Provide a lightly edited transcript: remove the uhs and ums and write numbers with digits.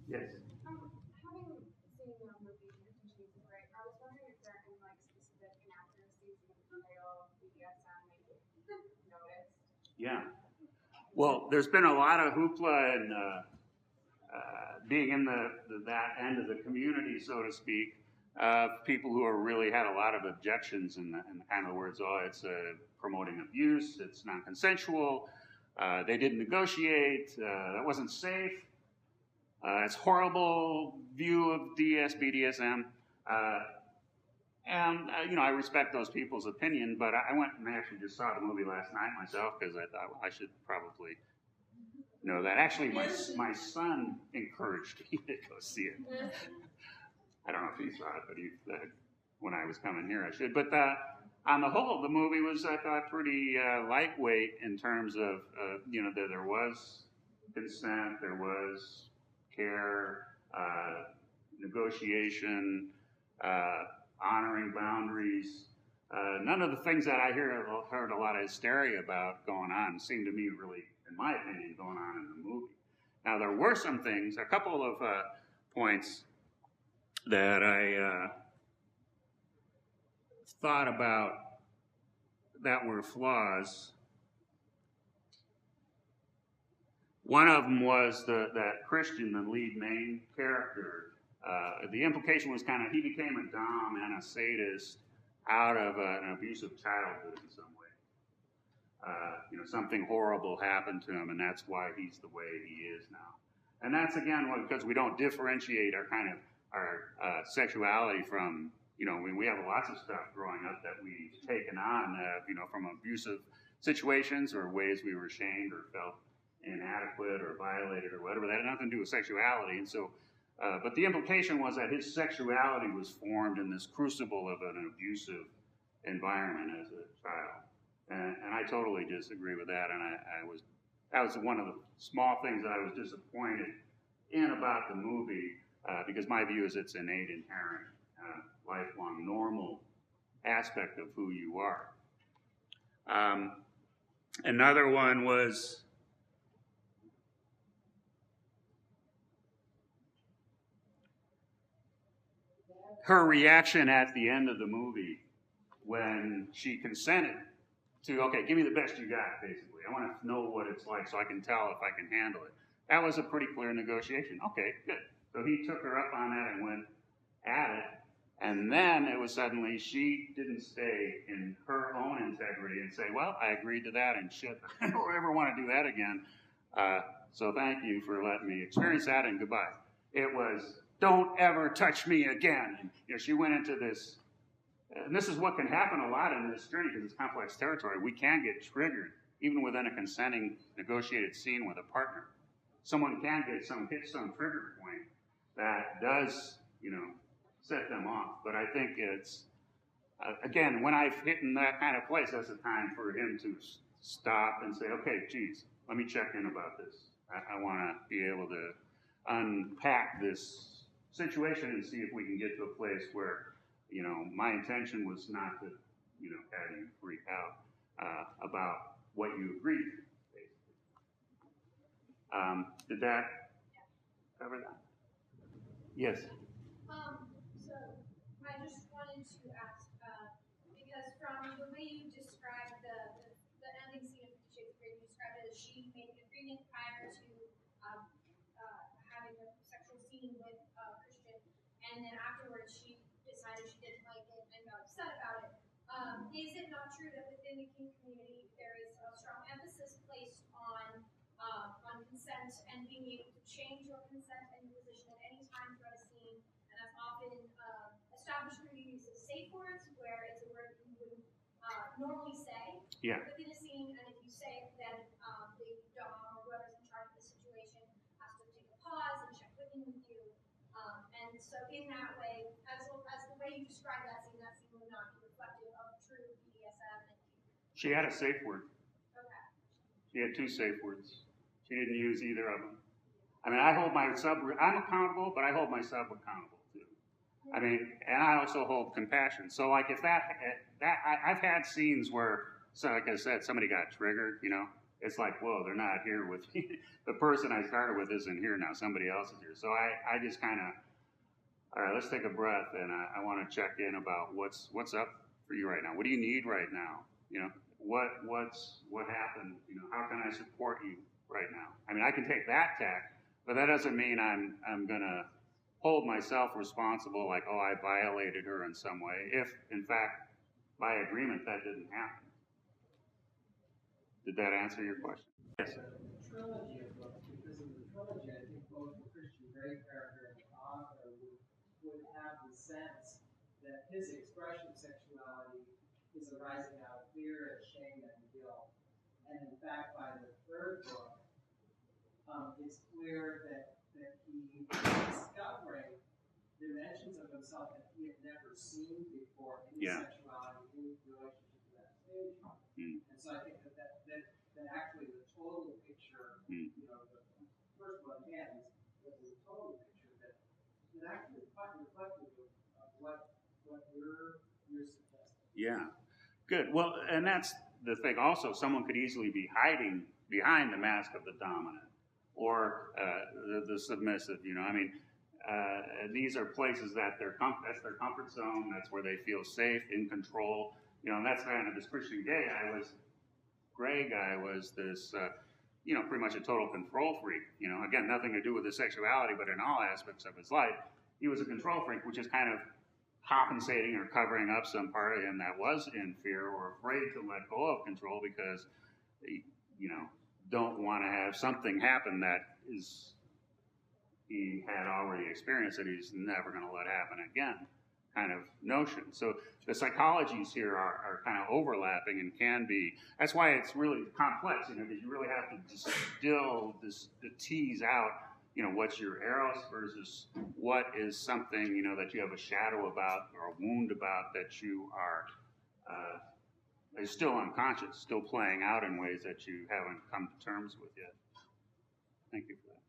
Yes. Having seen the movie 50 Shades of Grey, I was wondering if there are any like specific inaccuracies in the portrayal of BDSM that you noticed. Yeah. Well, there's been a lot of hoopla and being in that end of the community, so to speak, people who are really had a lot of objections in the kind of words, oh, it's promoting abuse, it's non-consensual, they didn't negotiate, that wasn't safe, it's horrible view of BDSM. I respect those people's opinion, but I went and actually just saw the movie last night myself because I thought I should probably know that. Actually, my son encouraged me to go see it. I don't know if he saw it, but when I was coming here, I should. But on the whole, the movie was, I thought, pretty lightweight in terms of, that there was consent, there was care, negotiation, honoring boundaries. None of the things that I heard a lot of hysteria about going on seemed to me really, in my opinion, going on in the movie. Now, there were some things, a couple of points that I thought about that were flaws. One of them was that Christian, the lead main character, the implication was kind of he became a dom and a sadist out of an abusive childhood in some way. Something horrible happened to him, and that's why he's the way he is now. And that's again because we don't differentiate our sexuality from we have lots of stuff growing up that we've taken on from abusive situations or ways we were shamed or felt inadequate or violated or whatever. That had nothing to do with sexuality, and so. But the implication was that his sexuality was formed in this crucible of an abusive environment as a child, and I totally disagree with that. And that was one of the small things that I was disappointed in about the movie because my view is it's innate, inherent, lifelong, normal aspect of who you are. Another one was. Her reaction at the end of the movie when she consented to, okay, give me the best you got, basically. I want to know what it's like so I can tell if I can handle it. That was a pretty clear negotiation. Okay, good. So he took her up on that and went at it. And then it was suddenly she didn't stay in her own integrity and say, well, I agreed to that and shit, I don't ever want to do that again. So thank you for letting me experience that and goodbye. It was, don't ever touch me again. And, she went into this, and this is what can happen a lot in this journey because it's complex territory. We can get triggered, even within a consenting, negotiated scene with a partner. Someone can hit some trigger point that does, set them off. But I think it's, again, when I've hit in that kind of place, that's the time for him to stop and say, okay, geez, let me check in about this. I want to be able to unpack this situation and see if we can get to a place where, my intention was not to, have you freak out about what you agreed to, basically. Did that cover that? Yes. So I just wanted to ask, because from the way you described the ending scene of Fetish, you described it as she made an agreement prior to having a sexual scene with Christian, and then afterwards she decided she didn't like it and got upset about it. Is it not true that within the kink community there is a strong emphasis placed on consent and being able to change your consent and your position at any time throughout a scene, and that's often established through the use of safe words, where it's a word you wouldn't normally say within a scene, and if you say it, then the dom or whoever's in charge of the situation has to take a pause and check in with you. And so in that way, as the way you describe that scene would not be reflective of true BDSM. She had a safe word. Okay. She had 2 safe words. She didn't use either of them. I mean, I'm accountable, but I hold my sub accountable too. I mean, and I also hold compassion. So like if I've had scenes where, so like I said, somebody got triggered, it's like, whoa, they're not here with me. The person I started with isn't here now. Somebody else is here. So I just kind of, all right, let's take a breath, and I want to check in about what's up for you right now. What do you need right now? You know, what happened? You know, how can I support you right now? I mean, I can take that tack, but that doesn't mean I'm gonna hold myself responsible, like, oh, I violated her in some way, if in fact by agreement that didn't happen. Did that answer your question? Yes. Trilogy of books, because in the trilogy, I think both the Christian Grey character and the author would have the sense that his expression of sexuality is arising out of fear and shame and guilt. And in fact, by the third book, it's clear that he is discovering dimensions of himself that he had never seen before in his sexuality, in relationship to that stage. And so I think that actually the total picture, you know, the first one ends with the total picture that actually is quite reflective of what you're suggesting. Yeah. Good. Well, and that's the thing. Also, someone could easily be hiding behind the mask of the dominant or the submissive. You know, I mean, these are places that that's their comfort zone. That's where they feel safe, in control. You know, and that's kind of this Christian Grey guy was this, you know, pretty much a total control freak. You know, again, nothing to do with his sexuality, but in all aspects of his life, he was a control freak, which is kind of compensating or covering up some part of him that was in fear or afraid to let go of control because, you know, don't want to have something happen that he had already experienced that he's never going to let happen again kind of notion. So the psychologies here are kind of overlapping and can be, that's why it's really complex, you know, because you really have to distill to tease out, you know, what's your eros versus what is something, you know, that you have a shadow about or a wound about that you are is still unconscious, still playing out in ways that you haven't come to terms with yet. Thank you for that.